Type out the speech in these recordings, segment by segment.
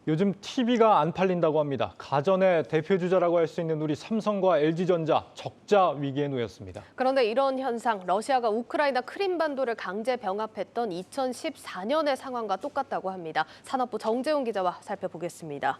요즘 TV가 안 팔린다고 합니다. 가전의 대표주자라고 할 수 있는 우리 삼성과 LG전자 적자 위기에 놓였습니다. 그런데 이런 현상, 러시아가 우크라이나 크림반도를 강제 병합했던 2014년의 상황과 똑같다고 합니다. 산업부 정재훈 기자와 살펴보겠습니다.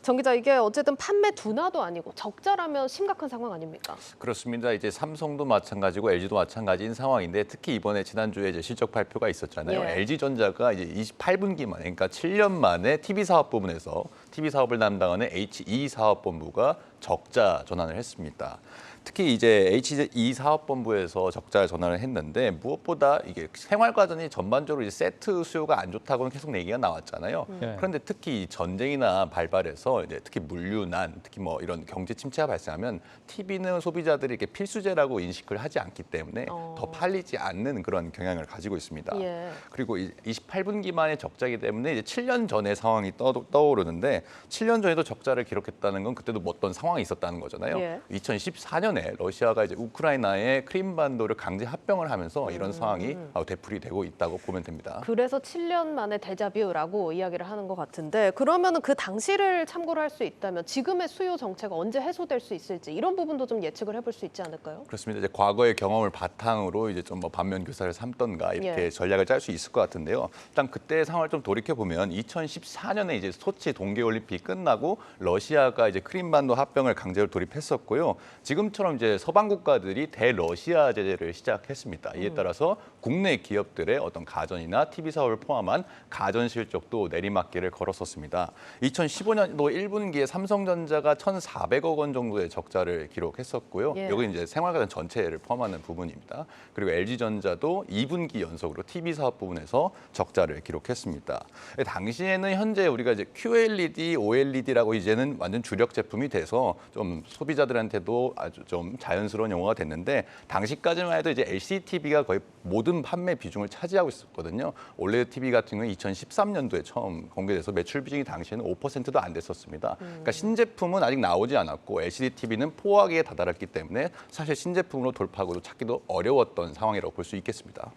정 기자, 이게 어쨌든 판매 둔화도 아니고 적자라면 심각한 상황 아닙니까? 그렇습니다. 이제 삼성도 마찬가지고 LG도 마찬가지인 상황인데 특히 이번에 지난주에 이제 실적 발표가 있었잖아요. 예. LG전자가 이제 28분기 만에, 그러니까 7년 만에 TV 사업 부분에서 TV 사업을 담당하는 HE 사업본부가 적자 전환을 했습니다. 특히 이제 HE 사업본부에서 적자 전환을 했는데 무엇보다 이게 생활가전이 전반적으로 이제 세트 수요가 안 좋다고는 계속 얘기가 나왔잖아요. 그런데 특히 전쟁이나 발발해서 이제 특히 물류난, 특히 뭐 이런 경제 침체가 발생하면 TV는 소비자들이 이렇게 필수재라고 인식을 하지 않기 때문에 더 팔리지 않는 그런 경향을 가지고 있습니다. 예. 그리고 28분기 만에 적자이기 때문에 이제 7년 전의 상황이 떠오르는데 7년 전에도 적자를 기록했다는 건 그때도 뭐 어떤 상황이 있었다는 거잖아요. 예. 2014년에 러시아가 이제 우크라이나의 크림반도를 강제 합병을 하면서 이런 상황이 되풀이되고 있다고 보면 됩니다. 그래서 7년 만에 데자뷰라고 이야기를 하는 것 같은데, 그러면 그 당시를 참고로 할 수 있다면 지금의 수요 정체가 언제 해소될 수 있을지 이런 부분도 좀 예측을 해볼 수 있지 않을까요? 그렇습니다. 이제 과거의 경험을 바탕으로 이제 좀 뭐 반면 교사를 삼던가 이렇게 예. 전략을 짤 수 있을 것 같은데요. 일단 그때 상황을 좀 돌이켜 보면 2014년에 이제 소치 동계올림픽이 끝나고 러시아가 이제 크림반도 합병을 강제로 돌입했었고요. 지금처럼 이제 서방 국가들이 대러시아 제재를 시작했습니다. 이에 따라서 국내 기업들의 어떤 가전이나 TV 사업을 포함한 가전 실적도 내리막길을 걸었었습니다. 2015년도 1분기에 삼성전자가 1,400억 원 정도의 적자를 기록했었고요. 예. 여기 이제 생활가전 전체를 포함하는 부분입니다. 그리고 LG전자도 2분기 연속으로 TV 사업 부분에서 적자를 기록했습니다. 당시에는 현재 우리가 이제 QLED, OLED라고 이제는 완전 주력 제품이 돼서 좀 소비자들한테도 아주 좀 자연스러운 용어가 됐는데 당시까지만 해도 이제 LCD TV가 거의 모든 판매 비중을 차지하고 있었거든요. OLED TV 같은 경우는 2013년도에 처음 공개돼서 매출 비중이 당시에는 5%도 안 됐었습니다. 그러니까 신제품은 아직 나오지 않았고 LCD TV는 포화기에 다다랐기 때문에 사실 신제품으로 돌파구도 찾기도 어려웠던 상황이라고 볼 수 있겠습니다.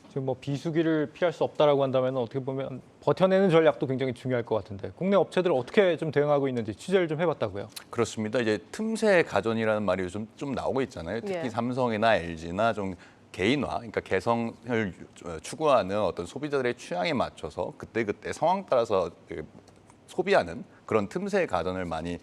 지금 뭐 비수기를 피할 수 없다라고 한다면 어떻게 보면 버텨내는 전략도 굉장히 중요할 것 같은데 국내 업체들 어떻게 좀 대응하고 있는지 취재를 좀 해봤다고요. 그렇습니다. 이제 틈새 가전이라는 말이 요즘 좀 나오고 있잖아요. 특히 예. 삼성이나 LG나 좀 개인화, 그러니까 개성을 추구하는 어떤 소비자들의 취향에 맞춰서 그때그때 상황 따라서 소비하는 그런 틈새 가전을 많이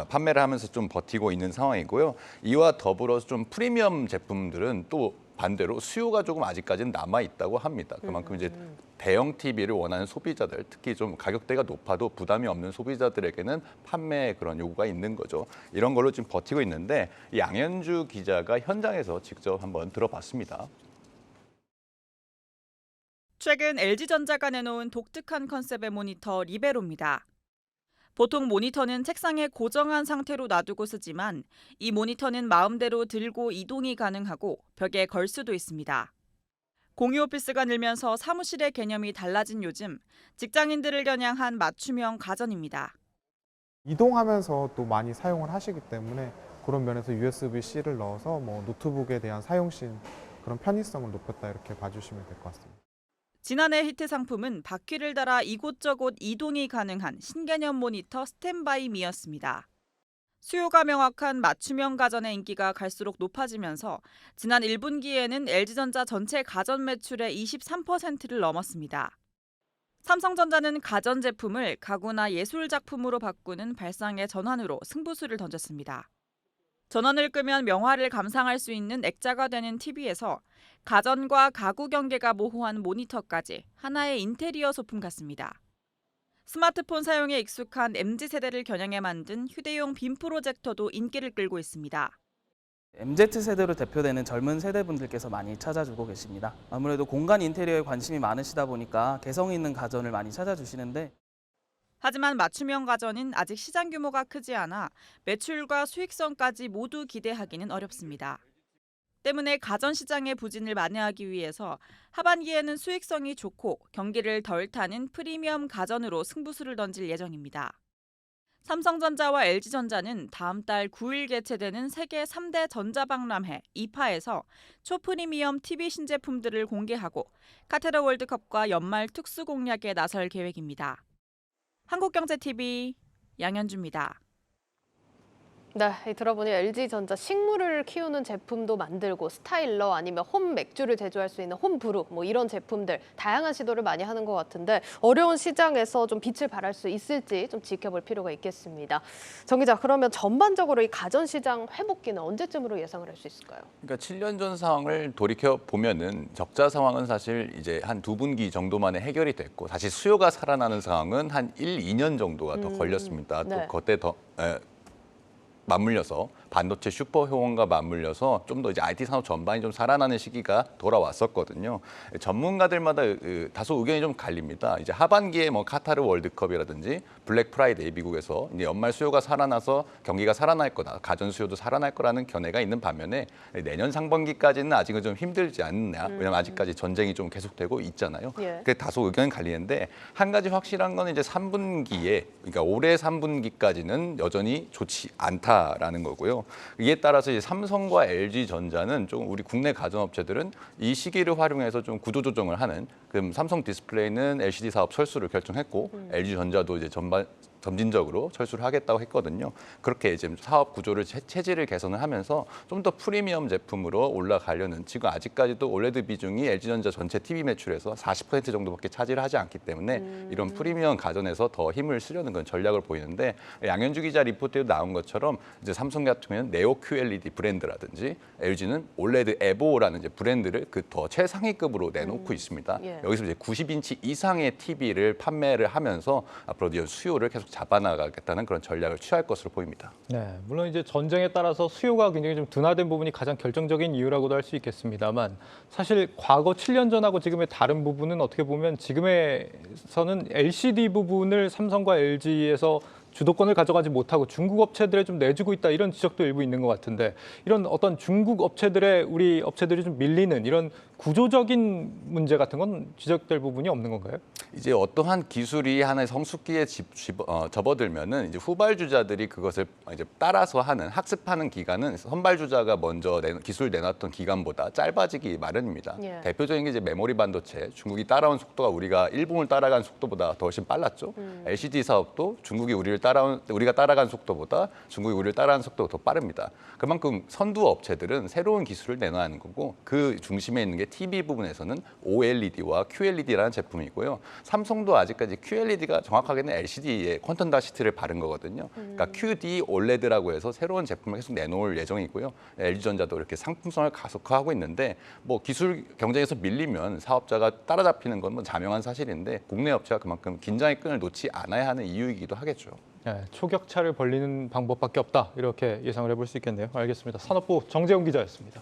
판매를 하면서 좀 버티고 있는 상황이고요. 이와 더불어서 좀 프리미엄 제품들은 또 반대로 수요가 조금 아직까지는 남아 있다고 합니다. 그만큼 이제 대형 TV를 원하는 소비자들, 특히 좀 가격대가 높아도 부담이 없는 소비자들에게는 판매 그런 요구가 있는 거죠. 이런 걸로 지금 버티고 있는데 양현주 기자가 현장에서 직접 한번 들어봤습니다. 최근 LG전자가 내놓은 독특한 컨셉의 모니터 리베로입니다. 보통 모니터는 책상에 고정한 상태로 놔두고 쓰지만 이 모니터는 마음대로 들고 이동이 가능하고 벽에 걸 수도 있습니다. 공유 오피스가 늘면서 사무실의 개념이 달라진 요즘, 직장인들을 겨냥한 맞춤형 가전입니다. 이동하면서 또 많이 사용을 하시기 때문에 그런 면에서 USB-C를 넣어서 뭐 노트북에 대한 사용신 그런 편의성을 높였다 이렇게 봐주시면 될 것 같습니다. 지난해 히트 상품은 바퀴를 달아 이곳저곳 이동이 가능한 신개념 모니터 스탠바이미였습니다. 수요가 명확한 맞춤형 가전의 인기가 갈수록 높아지면서 지난 1분기에는 LG전자 전체 가전 매출의 23%를 넘었습니다. 삼성전자는 가전 제품을 가구나 예술 작품으로 바꾸는 발상의 전환으로 승부수를 던졌습니다. 전원을 끄면 명화를 감상할 수 있는 액자가 되는 TV에서 가전과 가구 경계가 모호한 모니터까지 하나의 인테리어 소품 같습니다. 스마트폰 사용에 익숙한 MZ세대를 겨냥해 만든 휴대용 빔 프로젝터도 인기를 끌고 있습니다. MZ세대로 대표되는 젊은 세대분들께서 많이 찾아주고 계십니다. 아무래도 공간 인테리어에 관심이 많으시다 보니까 개성 있는 가전을 많이 찾아주시는데 하지만 맞춤형 가전은 아직 시장 규모가 크지 않아 매출과 수익성까지 모두 기대하기는 어렵습니다. 때문에 가전 시장의 부진을 만회하기 위해서 하반기에는 수익성이 좋고 경기를 덜 타는 프리미엄 가전으로 승부수를 던질 예정입니다. 삼성전자와 LG전자는 다음 달 9일 개최되는 세계 3대 전자박람회 이파에서 초프리미엄 TV 신제품들을 공개하고 카타르 월드컵과 연말 특수 공략에 나설 계획입니다. 한국경제TV 양현주입니다. 네, 들어보니 LG전자 식물을 키우는 제품도 만들고 스타일러 아니면 홈 맥주를 제조할 수 있는 홈브루 뭐 이런 제품들 다양한 시도를 많이 하는 것 같은데 어려운 시장에서 좀 빛을 발할 수 있을지 좀 지켜볼 필요가 있겠습니다. 정 기자, 그러면 전반적으로 이 가전시장 회복기는 언제쯤으로 예상을 할 수 있을까요? 그러니까 7년 전 상황을 돌이켜 보면은 적자 상황은 사실 이제 한 2분기 정도만에 해결이 됐고 다시 수요가 살아나는 상황은 한 1, 2년 정도가 더 걸렸습니다. 네. 또 그때 더 맞물려서 반도체 슈퍼 효원과 맞물려서 좀 더 이제 IT 산업 전반이 좀 살아나는 시기가 돌아왔었거든요. 전문가들마다 다소 의견이 좀 갈립니다. 이제 하반기에 뭐 카타르 월드컵이라든지 블랙 프라이데이 미국에서 이제 연말 수요가 살아나서 경기가 살아날 거다, 가전 수요도 살아날 거라는 견해가 있는 반면에 내년 상반기까지는 아직은 좀 힘들지 않느냐. 왜냐면 아직까지 전쟁이 좀 계속되고 있잖아요. 예. 그 다소 의견이 갈리는데 한 가지 확실한 건 이제 3분기에 그러니까 올해 3분기까지는 여전히 좋지 않다라는 거고요. 이에 따라서 이제 삼성과 LG전자는 좀 우리 국내 가전업체들은 이 시기를 활용해서 좀 구조조정을 하는 그럼 삼성 디스플레이는 LCD 사업 철수를 결정했고 LG전자도 이제 점진적으로 철수를 하겠다고 했거든요. 그렇게 이제 사업 구조를 체질을 개선을 하면서 좀 더 프리미엄 제품으로 올라가려는 지금 아직까지도 올레드 비중이 LG전자 전체 TV 매출에서 40% 정도밖에 차지를 하지 않기 때문에 이런 프리미엄 가전에서 더 힘을 쓰려는 그런 전략을 보이는데 양현주 기자 리포트에도 나온 것처럼 이제 삼성 같은 경우는 네오 QLED 브랜드라든지 LG는 올레드 에보라는 이제 브랜드를 그 더 최상위급으로 내놓고 있습니다. 예. 여기서 이제 90인치 이상의 TV를 판매를 하면서 앞으로 이제 수요를 계속 잡아나가겠다는 그런 전략을 취할 것으로 보입니다. 네, 물론 이제 전쟁에 따라서 수요가 굉장히 좀 둔화된 부분이 가장 결정적인 이유라고도 할 수 있겠습니다만 사실 과거 7년 전하고 지금의 다른 부분은 어떻게 보면 지금에서는 LCD 부분을 삼성과 LG에서 주도권을 가져가지 못하고 중국 업체들에 좀 내주고 있다 이런 지적도 일부 있는 것 같은데 이런 어떤 중국 업체들의 우리 업체들이 좀 밀리는 이런 구조적인 문제 같은 건 지적될 부분이 없는 건가요? 이제 어떠한 기술이 하나의 성숙기에 접어들면은 이제 후발주자들이 그것을 이제 따라서 하는 학습하는 기간은 선발주자가 먼저 기술을 내놨던 기간보다 짧아지기 마련입니다. 예. 대표적인 게 이제 메모리 반도체 중국이 따라온 속도가 우리가 일본을 따라간 속도보다 더 훨씬 빨랐죠. LCD 사업도 중국이 우리가 따라간 속도보다 중국이 우리를 따라간 속도가 더 빠릅니다. 그만큼 선두 업체들은 새로운 기술을 내놔야 하는 거고 그 중심에 있는 게 TV 부분에서는 OLED와 QLED라는 제품이고요. 삼성도 아직까지 QLED가 정확하게는 LCD에 퀀텀 다시티를 바른 거거든요. 그러니까 QD OLED라고 해서 새로운 제품을 계속 내놓을 예정이고요. LG전자도 이렇게 상품성을 가속화하고 있는데 뭐 기술 경쟁에서 밀리면 사업자가 따라잡히는 건 뭐 자명한 사실인데 국내 업체가 그만큼 긴장의 끈을 놓지 않아야 하는 이유이기도 하겠죠. 네, 초격차를 벌리는 방법밖에 없다 이렇게 예상을 해볼 수 있겠네요. 알겠습니다. 산업부 정재훈 기자였습니다.